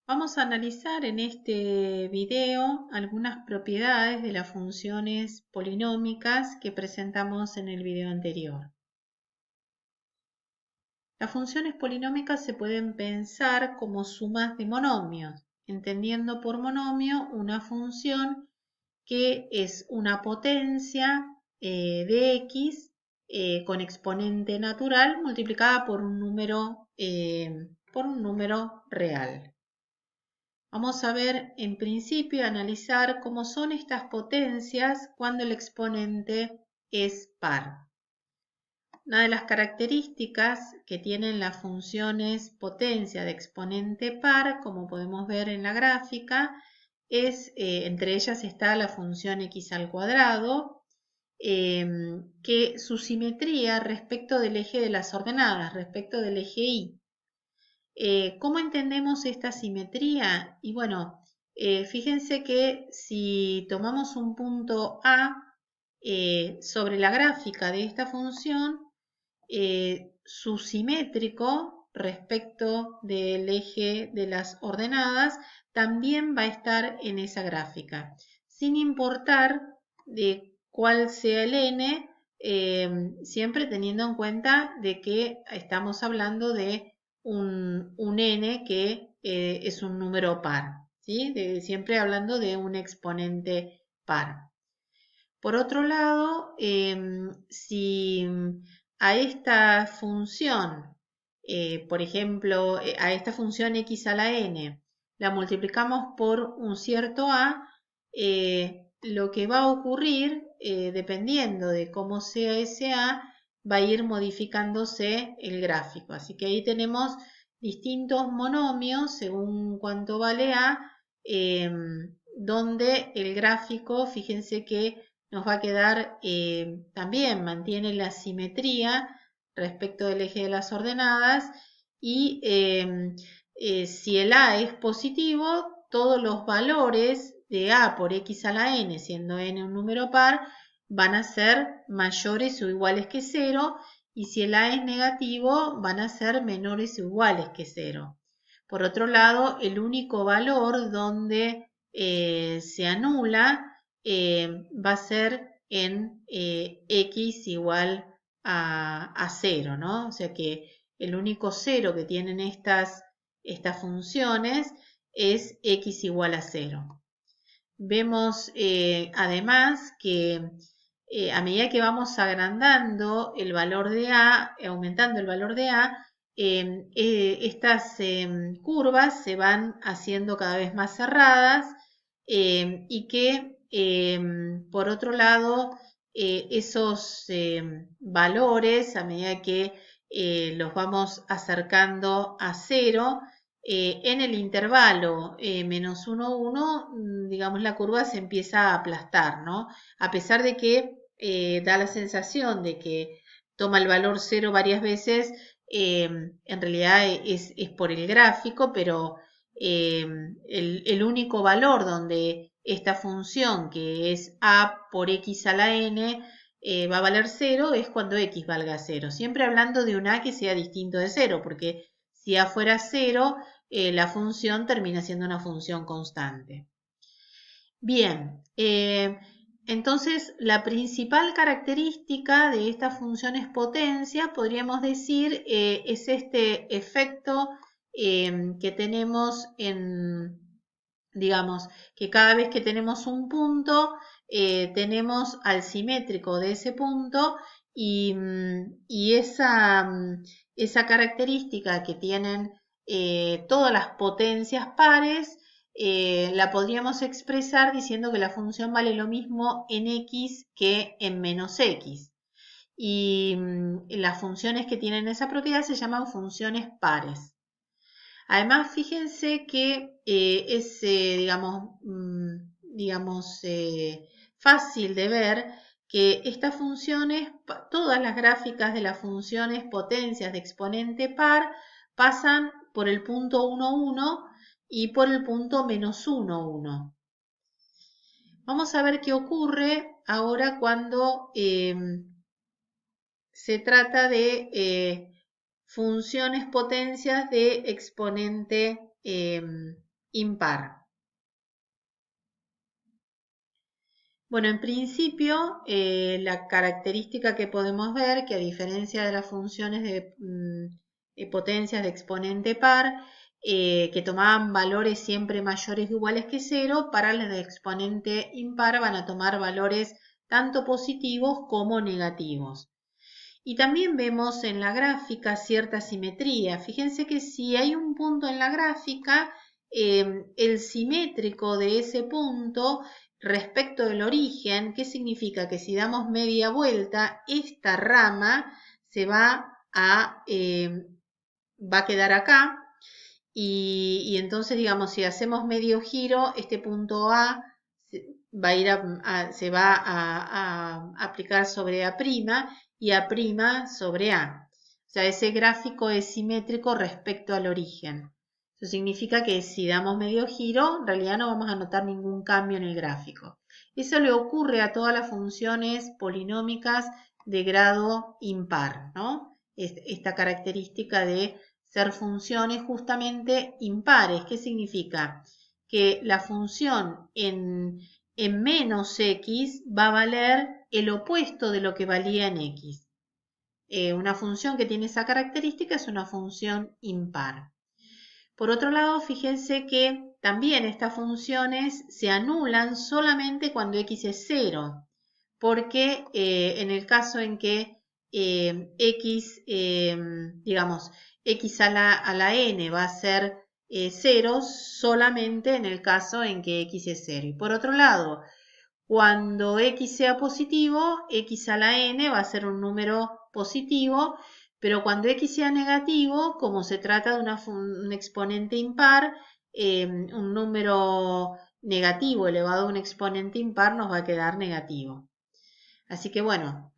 Vamos a analizar en este video algunas propiedades de las funciones polinómicas que presentamos en el video anterior. Las funciones polinómicas se pueden pensar como sumas de monomios, entendiendo por monomio una función que es una potencia de x con exponente natural multiplicada por un número real. Vamos a ver en principio, analizar cómo son estas potencias cuando el exponente es par. Una de las características que tienen las funciones potencia de exponente par, como podemos ver en la gráfica, es, entre ellas está la función x al cuadrado, que su simetría respecto del eje de las ordenadas, respecto del eje y. ¿Cómo entendemos esta simetría? Y bueno, fíjense que si tomamos un punto A sobre la gráfica de esta función, su simétrico respecto del eje de las ordenadas también va a estar en esa gráfica, sin importar de cuál sea el n, siempre teniendo en cuenta de que estamos hablando de un n que es un número par, ¿sí? Siempre hablando de un exponente par. Por otro lado, si a esta función, por ejemplo, a esta función x a la n, la multiplicamos por un cierto a, lo que va a ocurrir, dependiendo de cómo sea ese a, va a ir modificándose el gráfico. Así que ahí tenemos distintos monomios según cuánto vale a, donde el gráfico, fíjense que nos va a quedar, también mantiene la simetría respecto del eje de las ordenadas y si el a es positivo, todos los valores de a por x a la n, siendo n un número par, van a ser mayores o iguales que 0, y si el a es negativo, van a ser menores o iguales que 0. Por otro lado, el único valor donde se anula va a ser en x igual a 0, ¿no? O sea que el único 0 que tienen estas funciones es x igual a 0. Vemos además que a medida que vamos agrandando el valor de a, aumentando el valor de a, estas curvas se van haciendo cada vez más cerradas y que por otro lado esos valores, a medida que los vamos acercando a 0, en el intervalo menos 1, 1, digamos, la curva se empieza a aplastar, ¿no? A pesar de que da la sensación de que toma el valor 0 varias veces, en realidad es por el gráfico, pero el único valor donde esta función, que es a por x a la n, va a valer 0 es cuando x valga 0. Siempre hablando de un a que sea distinto de 0, porque si a fuera 0, la función termina siendo una función constante. Bien, entonces la principal característica de estas funciones potencia, podríamos decir, es este efecto que tenemos en, digamos, que cada vez que tenemos un punto, tenemos al simétrico de ese punto y esa característica que tienen todas las potencias pares, la podríamos expresar diciendo que la función vale lo mismo en x que en menos x. Y las funciones que tienen esa propiedad se llaman funciones pares. Además, fíjense que es, digamos, fácil de ver que estas funciones, todas las gráficas de las funciones potencias de exponente par, pasan por el punto 1, 1 y por el punto menos 1, 1. Vamos a ver qué ocurre ahora cuando se trata de funciones potencias de exponente impar. Bueno, en principio, la característica que podemos ver, que a diferencia de las funciones de potencias de exponente par, que tomaban valores siempre mayores o iguales que 0, para las de exponente impar van a tomar valores tanto positivos como negativos. Y también vemos en la gráfica cierta simetría. Fíjense que si hay un punto en la gráfica, el simétrico de ese punto respecto del origen, ¿qué significa? Que si damos media vuelta, esta rama se va a quedar acá. Y entonces, digamos, si hacemos medio giro, este punto A se va a aplicar sobre A' y A' sobre A. O sea, ese gráfico es simétrico respecto al origen. Eso significa que si damos medio giro, en realidad no vamos a notar ningún cambio en el gráfico. Eso le ocurre a todas las funciones polinómicas de grado impar, ¿no? Esta característica de ser funciones justamente impares. ¿Qué significa? Que la función en menos x va a valer el opuesto de lo que valía en x. Una función que tiene esa característica es una función impar. Por otro lado, fíjense que también estas funciones se anulan solamente cuando x es 0, porque en el caso en que x, digamos, x a la n va a ser 0 solamente en el caso en que x es 0. Y por otro lado, cuando x sea positivo, x a la n va a ser un número positivo, pero cuando x sea negativo, como se trata de un exponente impar, un número negativo elevado a un exponente impar nos va a quedar negativo. Así que bueno,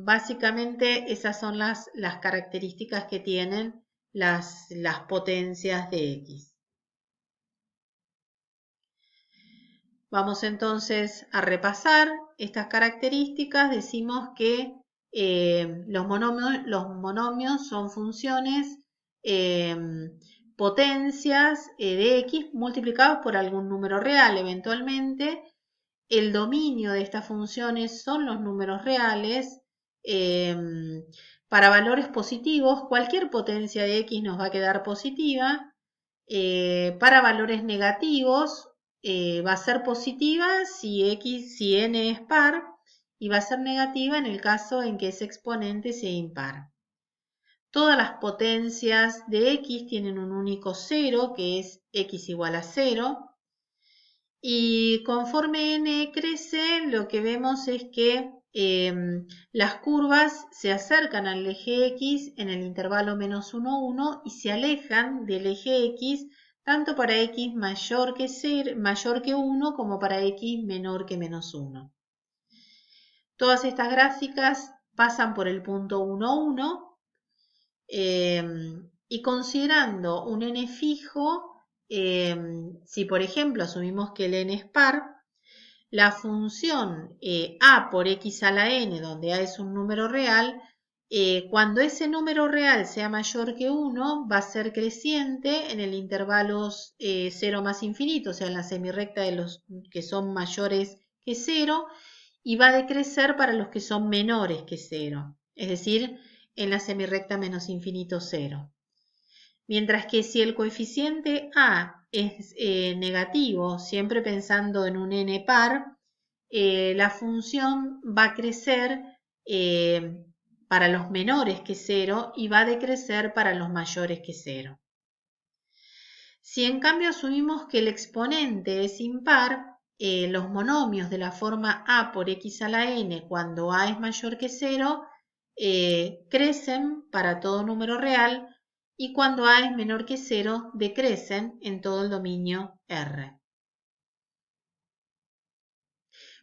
básicamente esas son las características que tienen las potencias de x. Vamos entonces a repasar estas características. Decimos que los monomios son funciones potencias de x multiplicados por algún número real eventualmente. El dominio de estas funciones son los números reales. Para valores positivos, cualquier potencia de x nos va a quedar positiva. Para valores negativos, va a ser positiva si n es par, y va a ser negativa en el caso en que ese exponente sea impar. Todas las potencias de x tienen un único cero, que es x igual a 0. Y conforme n crece, lo que vemos es que las curvas se acercan al eje x en el intervalo menos 1, 1 y se alejan del eje x tanto para x mayor que 1 como para x menor que menos 1. Todas estas gráficas pasan por el punto 1, 1 y considerando un n fijo, si por ejemplo asumimos que el n es par, la función a por x a la n, donde a es un número real, cuando ese número real sea mayor que 1, va a ser creciente en el intervalo 0 más infinito, o sea, en la semirrecta de los que son mayores que 0, y va a decrecer para los que son menores que 0, es decir, en la semirrecta menos infinito 0. Mientras que si el coeficiente a es negativo, siempre pensando en un n par, la función va a crecer para los menores que 0 y va a decrecer para los mayores que 0. Si en cambio asumimos que el exponente es impar, los monomios de la forma a por x a la n cuando a es mayor que 0 crecen para todo número real, y cuando a es menor que 0 decrecen en todo el dominio R.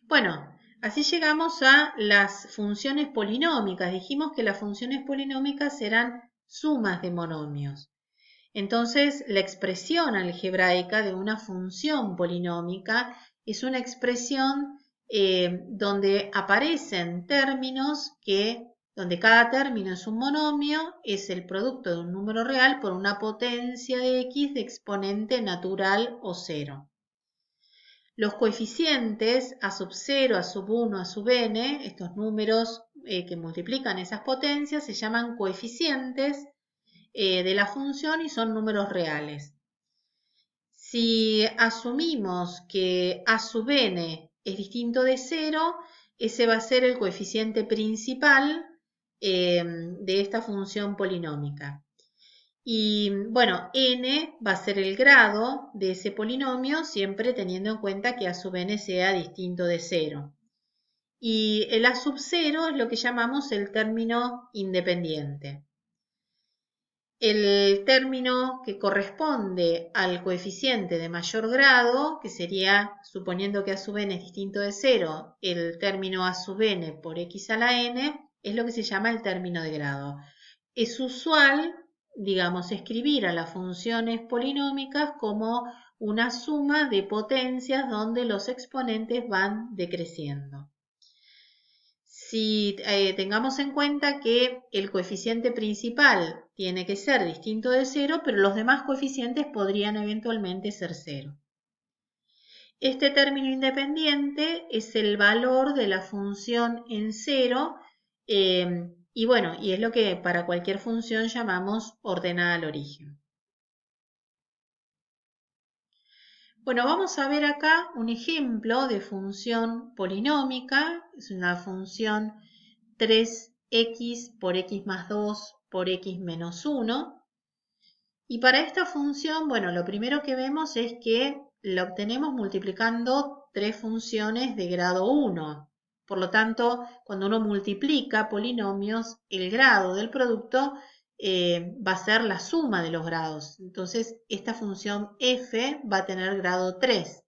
Bueno, así llegamos a las funciones polinómicas. Dijimos que las funciones polinómicas eran sumas de monomios. Entonces, la expresión algebraica de una función polinómica es una expresión donde aparecen términos donde cada término es un monomio, es el producto de un número real por una potencia de x de exponente natural o 0. Los coeficientes a sub 0, a sub 1, a sub n, estos números que multiplican esas potencias, se llaman coeficientes de la función y son números reales. Si asumimos que a sub n es distinto de 0, ese va a ser el coeficiente principal de esta función polinómica. Y bueno, n va a ser el grado de ese polinomio, siempre teniendo en cuenta que a sub n sea distinto de 0. Y el a sub 0 es lo que llamamos el término independiente. El término que corresponde al coeficiente de mayor grado, que sería, suponiendo que a sub n es distinto de 0, el término a sub n por x a la n, es lo que se llama el término de grado. Es usual, digamos, escribir a las funciones polinómicas como una suma de potencias donde los exponentes van decreciendo. Si tengamos en cuenta que el coeficiente principal tiene que ser distinto de 0, pero los demás coeficientes podrían eventualmente ser 0. Este término independiente es el valor de la función en 0 y bueno, y es lo que para cualquier función llamamos ordenada al origen. Bueno, vamos a ver acá un ejemplo de función polinómica. Es una función 3x por x más 2 por x menos 1. Y para esta función, bueno, lo primero que vemos es que la obtenemos multiplicando tres funciones de grado 1. Por lo tanto, cuando uno multiplica polinomios, el grado del producto va a ser la suma de los grados. Entonces, esta función f va a tener grado 3.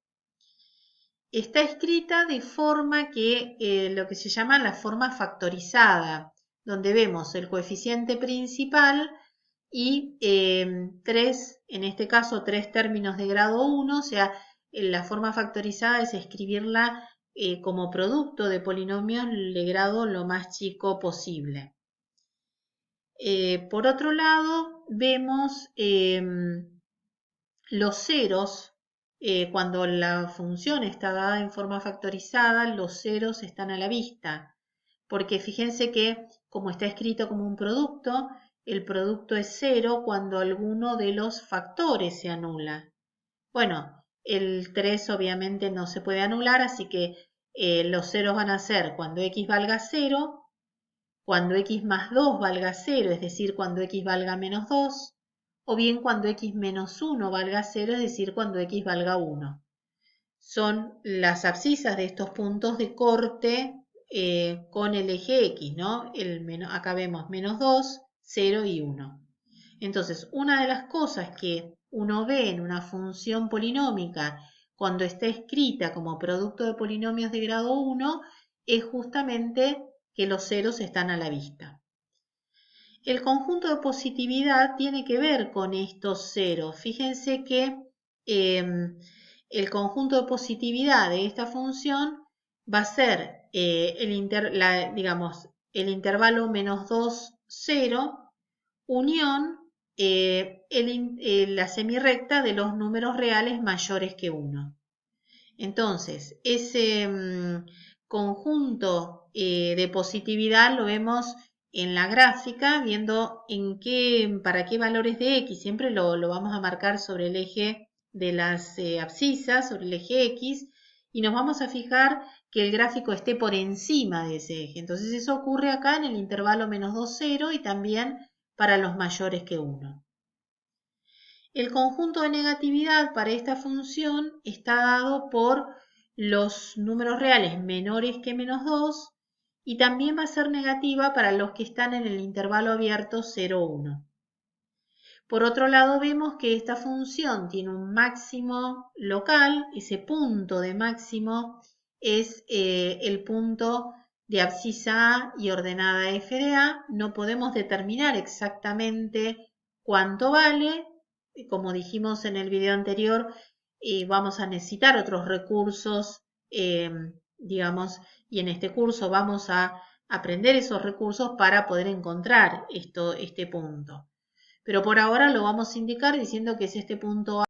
Está escrita de forma que lo que se llama la forma factorizada, donde vemos el coeficiente principal y en este caso, tres términos de grado 1, o sea, la forma factorizada es escribirla como producto de polinomios de grado lo más chico posible. Por otro lado, vemos los ceros, cuando la función está dada en forma factorizada, los ceros están a la vista, porque fíjense que como está escrito como un producto, el producto es 0 cuando alguno de los factores se anula. Bueno, el 3 obviamente no se puede anular, así que los ceros van a ser cuando x valga 0, cuando x más 2 valga 0, es decir, cuando x valga menos 2, o bien cuando x menos 1 valga 0, es decir, cuando x valga 1. Son las abscisas de estos puntos de corte con el eje x, ¿no? Acá vemos menos 2, 0 y 1. Entonces, una de las cosas que uno ve en una función polinómica cuando está escrita como producto de polinomios de grado 1 es justamente que los ceros están a la vista. El conjunto de positividad tiene que ver con estos ceros. Fíjense que el conjunto de positividad de esta función va a ser el intervalo menos 2, 0, unión la semirrecta de los números reales mayores que 1. Entonces, ese conjunto de positividad lo vemos en la gráfica, viendo para qué valores de x. Siempre lo vamos a marcar sobre el eje de las abscisas, sobre el eje x, y nos vamos a fijar que el gráfico esté por encima de ese eje. Entonces eso ocurre acá en el intervalo menos 2, 0 y también para los mayores que 1. El conjunto de negatividad para esta función está dado por los números reales menores que menos 2 y también va a ser negativa para los que están en el intervalo abierto 0, 1. Por otro lado, vemos que esta función tiene un máximo local. Ese punto de máximo es el punto de abscisa A y ordenada f de A. No podemos determinar exactamente cuánto vale. Como dijimos en el video anterior, vamos a necesitar otros recursos, digamos, y en este curso vamos a aprender esos recursos para poder encontrar este punto. Pero por ahora lo vamos a indicar diciendo que es este punto A